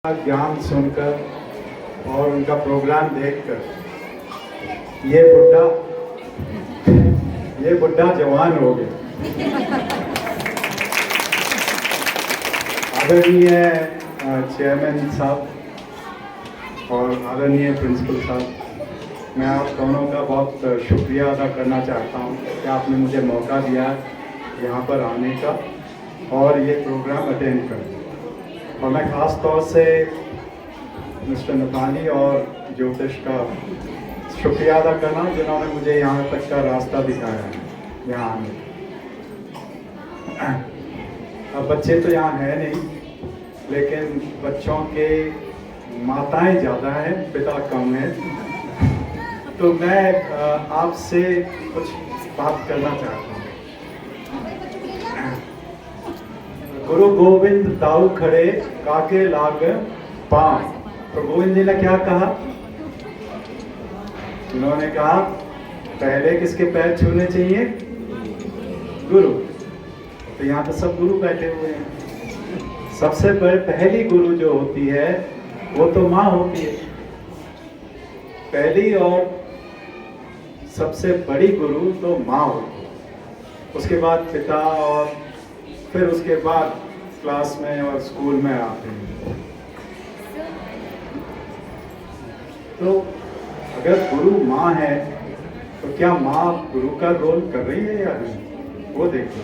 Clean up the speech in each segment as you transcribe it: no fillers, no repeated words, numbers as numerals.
ज्ञान सुनकर और उनका प्रोग्राम देखकर ये बुढ़ा जवान हो गया। आदरणीय चेयरमैन साहब और आदरणीय प्रिंसिपल साहब, मैं आप दोनों का बहुत शुक्रिया अदा करना चाहता हूँ कि आपने मुझे मौका दिया यहाँ पर आने का और ये प्रोग्राम अटेंड करने। और मैं ख़ास तौर से मिस्टर नथानी और ज्योतिष का शुक्रिया अदा करना जिन्होंने मुझे यहाँ तक का रास्ता दिखाया है यहाँ आने। अब बच्चे तो यहाँ हैं नहीं, लेकिन बच्चों के माताएं ज़्यादा हैं, पिता कम हैं। तो मैं आपसे कुछ बात करना चाहता हूँ। गुरु गोविंद दाऊ खड़े काके लाग पांव। तो गोविंद जी ने क्या कहा? उन्होंने कहा पहले किसके पैर छूने चाहिए? गुरु। तो यहाँ तो सब गुरु बैठे हुए हैं। सबसे पहली गुरु जो होती है वो तो माँ होती है। पहली और सबसे बड़ी गुरु तो माँ होती है, उसके बाद पिता और फिर उसके बाद क्लास में और स्कूल में आते हैं। तो अगर गुरु माँ है तो क्या माँ गुरु का रोल कर रही है या नहीं, वो देखो।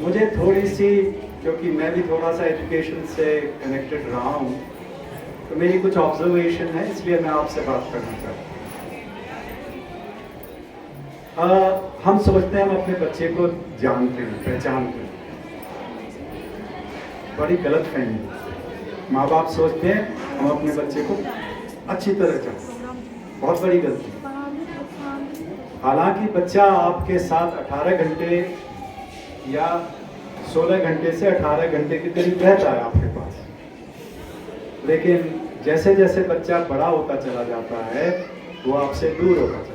मुझे थोड़ी सी, क्योंकि मैं भी थोड़ा सा एजुकेशन से कनेक्टेड रहा हूँ, तो मेरी कुछ ऑब्जर्वेशन है, इसलिए मैं आपसे बात करना चाहता हूँ। हम सोचते हैं हम अपने बच्चे को जानते हैं, पहचानते हैं। बड़ी गलत फहमी। माँ बाप सोचते हैं हम अपने बच्चे को अच्छी तरह जानते हैं, बहुत बड़ी गलती। हालांकि बच्चा आपके साथ 18 घंटे या 16 घंटे से 18 घंटे के करीब रहता है आपके पास, लेकिन जैसे जैसे बच्चा बड़ा होता चला जाता है वो आपसे दूर होता चला जाता है।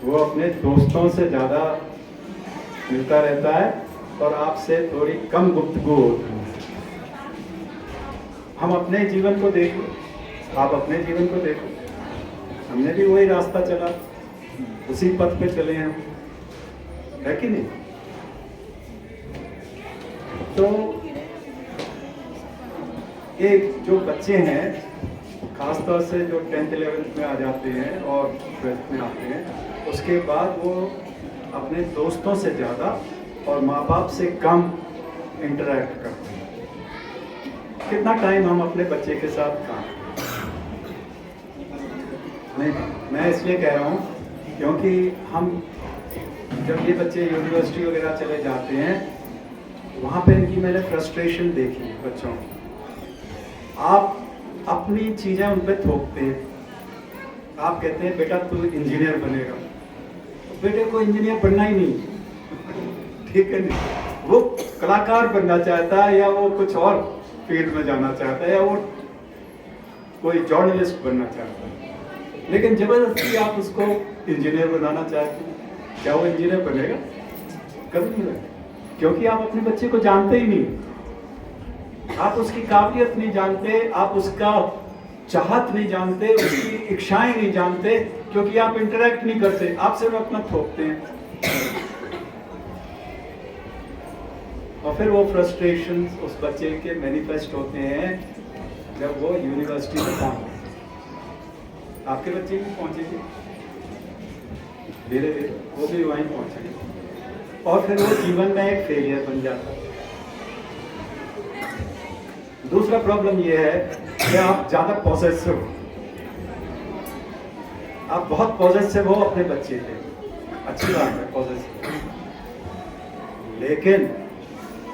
वो अपने दोस्तों से ज़्यादा मिलता रहता है और आपसे थोड़ी कम गुफ्तगू होती है। हम अपने जीवन को देखो, आप अपने जीवन को देखो, हमने भी वही रास्ता चला, उसी पथ पे चले हम, है कि नहीं? तो एक जो बच्चे हैं, खासतौर से जो 10th 11th में आ जाते हैं और 12th में आते हैं, उसके बाद वो अपने दोस्तों से ज़्यादा और माँ बाप से कम इंटरेक्ट करते हैं। कितना टाइम हम अपने बच्चे के साथ काम? नहीं, मैं इसलिए कह रहा हूँ क्योंकि हम जब ये बच्चे यूनिवर्सिटी वगैरह चले जाते हैं, वहाँ पे इनकी मैंने फ्रस्ट्रेशन देखी बच्चों की। आप अपनी चीज़ें उन पर थोपते हैं। आप कहते हैं बेटा तू इंजीनियर बनेगा, बेटे को इंजीनियर बनना ही नहीं, ठीक है नहीं, वो कलाकार बनना चाहता है या वो कुछ और फील्ड में जाना चाहता है या वो कोई जर्नलिस्ट बनना चाहता है, लेकिन जबरदस्ती आप उसको इंजीनियर बनाना चाहते हैं। क्या वो इंजीनियर बनेगा? कभी नहीं बनेगा, क्योंकि आप अपने बच्चे को जानते ही नहीं। आप उसकी काबिलियत नहीं जानते, आप उसका चाहत नहीं जानते, उसकी इच्छाएं नहीं जानते, क्योंकि आप इंटरेक्ट नहीं करते, आप सिर्फ अपना थोपते हैं। और फिर वो फ्रस्ट्रेशन उस बच्चे के मैनिफेस्ट होते हैं जब वो यूनिवर्सिटी में पहुंचे। आपके बच्चे भी पहुंचेंगे धीरे धीरे, वो भी वहीं पहुंचेंगे और फिर वो जीवन में एक फेलियर बन जाता है। दूसरा प्रॉब्लम ये है कि आप ज़्यादा पॉसेसिव हो, आप बहुत पॉसेसिव हो अपने बच्चे के। अच्छी बात है पॉसेसिव, लेकिन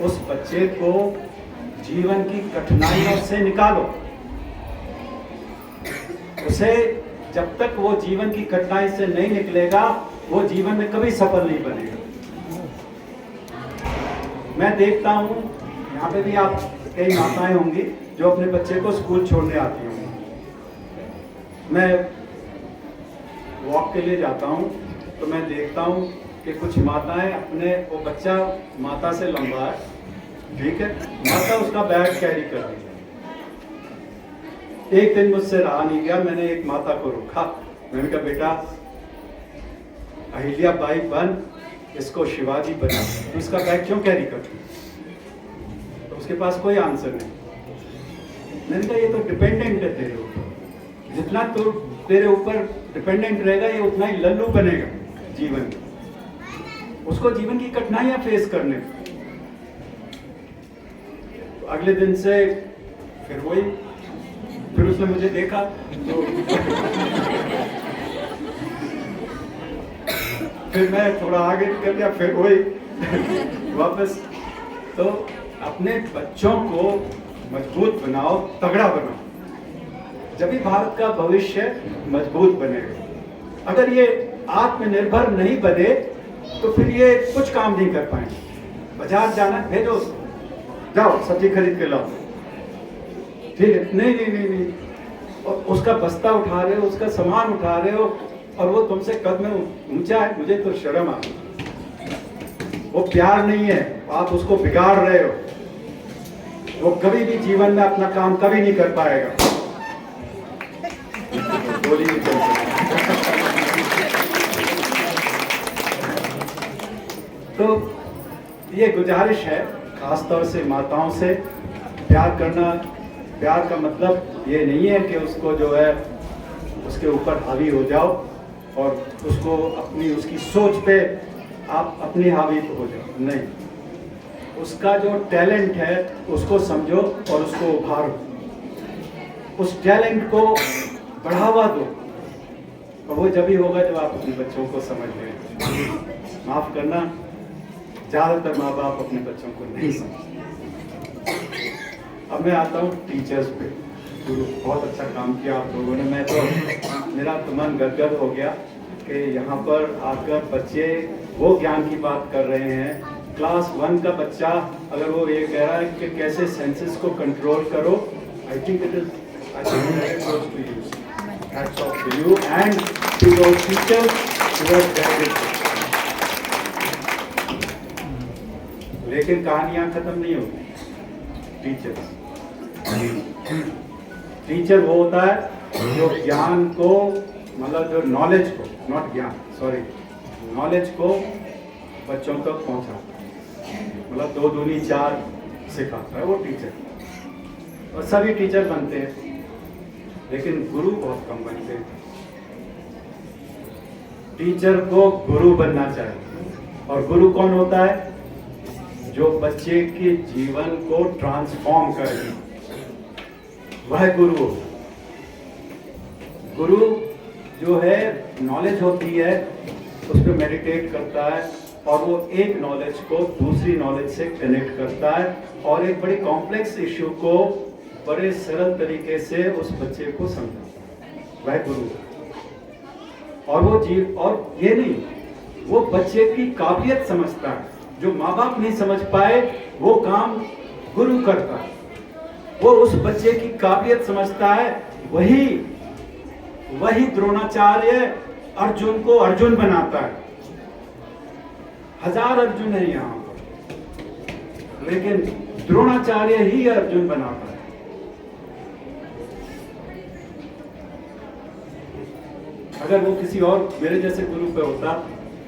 उस बच्चे को जीवन की कठिनाइयों से निकालो। उसे जब तक वो जीवन की कठिनाई से नहीं निकलेगा, वो जीवन में कभी सफल नहीं बनेगा। मैं देखता हूँ यहाँ पे भी आप कई माताएं होंगी जो अपने बच्चे को स्कूल छोड़ने आती होंगी। मैं वॉक के लिए जाता हूँ तो मैं देखता हूँ कि कि कुछ माताएं अपने, वो बच्चा माता से लंबा है, ठीक है, माता उसका बैग कैरी कर रही है। एक दिन मुझसे रहा नहीं गया, मैंने एक माता को रोका, मैंने कहा बेटा अहिल्या बाई बन, इसको शिवाजी बना, तो इसका बैग क्यों कैरी करती? तो उसके पास कोई आंसर नहीं। मैंने कहा ये तो डिपेंडेंट है तेरे ऊपर, जितना तो तेरे ऊपर डिपेंडेंट रहेगा ये उतना ही लल्लू बनेगा जीवन में, उसको जीवन की कठिनाइयां फेस करने। तो अगले दिन से फिर वही, फिर उसने मुझे देखा तो फिर मैं थोड़ा आगे निकल गया, फिर वही वापस। तो अपने बच्चों को मजबूत बनाओ, तगड़ा बनाओ, जब भी भारत का भविष्य मजबूत बनेगा। अगर ये आत्मनिर्भर नहीं बने तो फिर ये कुछ काम नहीं कर पाएंगे। बाजार जाना, भेजो उसको, जाओ सब्जी खरीद के लाओ, ठीक है, नहीं नहीं नहीं नहीं, और उसका बस्ता उठा रहे हो, उसका सामान उठा रहे हो, और वो तुमसे कद में ऊंचा है, मुझे तो शर्म आ रही। वो प्यार नहीं है, आप उसको बिगाड़ रहे हो, वो कभी भी जीवन में अपना काम कभी नहीं कर पाएगा। गोली नहीं चल तो ये गुजारिश है खासतौर से माताओं से, प्यार करना। प्यार का मतलब ये नहीं है कि उसको जो है उसके ऊपर हावी हो जाओ और उसको अपनी, उसकी सोच पे आप अपनी हावी हो जाओ, नहीं। उसका जो टैलेंट है उसको समझो और उसको उभारो, उस टैलेंट को बढ़ावा दो, और वो जब ही होगा जब आप अपने बच्चों को समझ लें। माफ करना, ज्यादातर माँ बाप अपने बच्चों को नहीं समझते। अब मैं आता हूँ टीचर्स पे। तो बहुत अच्छा काम किया आप लोगों ने, मैं तो, मेरा तो मन गदगद हो गया कि यहाँ पर आकर बच्चे वो ज्ञान की बात कर रहे हैं। क्लास 1 का बच्चा अगर वो ये कह रहा है कि कैसे सेंसेस को कंट्रोल करो, I think it is, I think very close to you, hats off to you and to your teachers who have guided. लेकिन कहानियां खत्म नहीं होती। टीचर वो होता है जो ज्ञान को, मतलब जो नॉलेज को, नॉट ज्ञान, सॉरी, नॉलेज को बच्चों तक पहुंचाता है, मतलब 2 दूनी 4 सिखाता है, वो टीचर। और सभी टीचर बनते हैं, लेकिन गुरु बहुत कम बनते हैं। टीचर को गुरु बनना चाहिए, और गुरु कौन होता है? जो बच्चे के जीवन को ट्रांसफॉर्म करे, वह गुरु होता है। गुरु जो है, नॉलेज होती है, उस पर मेडिटेट करता है, और वो एक नॉलेज को दूसरी नॉलेज से कनेक्ट करता है, और एक बड़ी कॉम्प्लेक्स इश्यू को बड़े सरल तरीके से उस बच्चे को समझाता है, वह गुरु है। और वो और ये नहीं, वो बच्चे की काबिलियत समझता है, जो माँ बाप नहीं समझ पाए वो काम गुरु करता है। वो उस बच्चे की काबिलियत समझता है, वही द्रोणाचार्य अर्जुन को अर्जुन बनाता है। 1000 अर्जुन है यहाँ पर, लेकिन द्रोणाचार्य ही अर्जुन बनाता है। अगर वो किसी और मेरे जैसे गुरु पे होता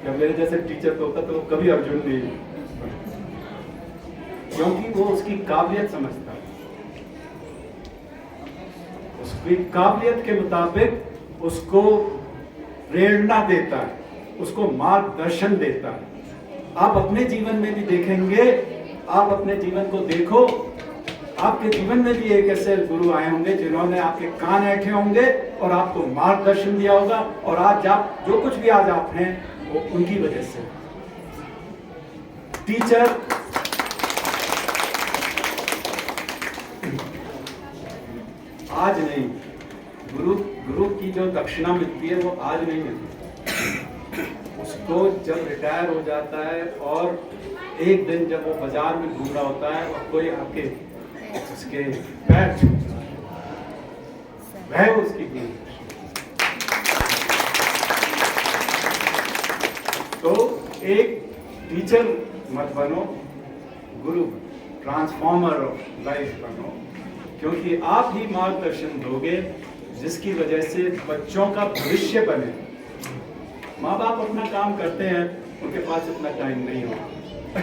या मेरे जैसे टीचर पे होता तो वो कभी अर्जुन नहीं, क्योंकि वो उसकी काबिलियत समझता है, उसकी काबिलियत के मुताबिक उसको प्रेरणा देता है, उसको मार्गदर्शन देता है। आप अपने जीवन में भी देखेंगे, आप अपने जीवन को देखो, आपके जीवन में भी एक ऐसे गुरु आए होंगे जिन्होंने आपके कान ऐंठे होंगे और आपको मार्गदर्शन दिया होगा, और आज आप जो कुछ भी आज आप हैं वो उनकी वजह से। टीचर आज नहीं, गुरु की जो दक्षिणा मिलती है वो आज नहीं मिलती, उसको जब रिटायर हो जाता है और एक दिन जब वो बाजार में घूम रहा होता है और कोई आके उसके पैर छूता है, वह उसकी गुरु। तो एक टीचर मत बनो, गुरु, ट्रांसफॉर्मर ऑफ लाइफ बनो, क्योंकि आप ही मार्गदर्शन दोगे जिसकी वजह से बच्चों का भविष्य बने। माँ बाप अपना काम करते हैं, उनके पास इतना टाइम नहीं होता।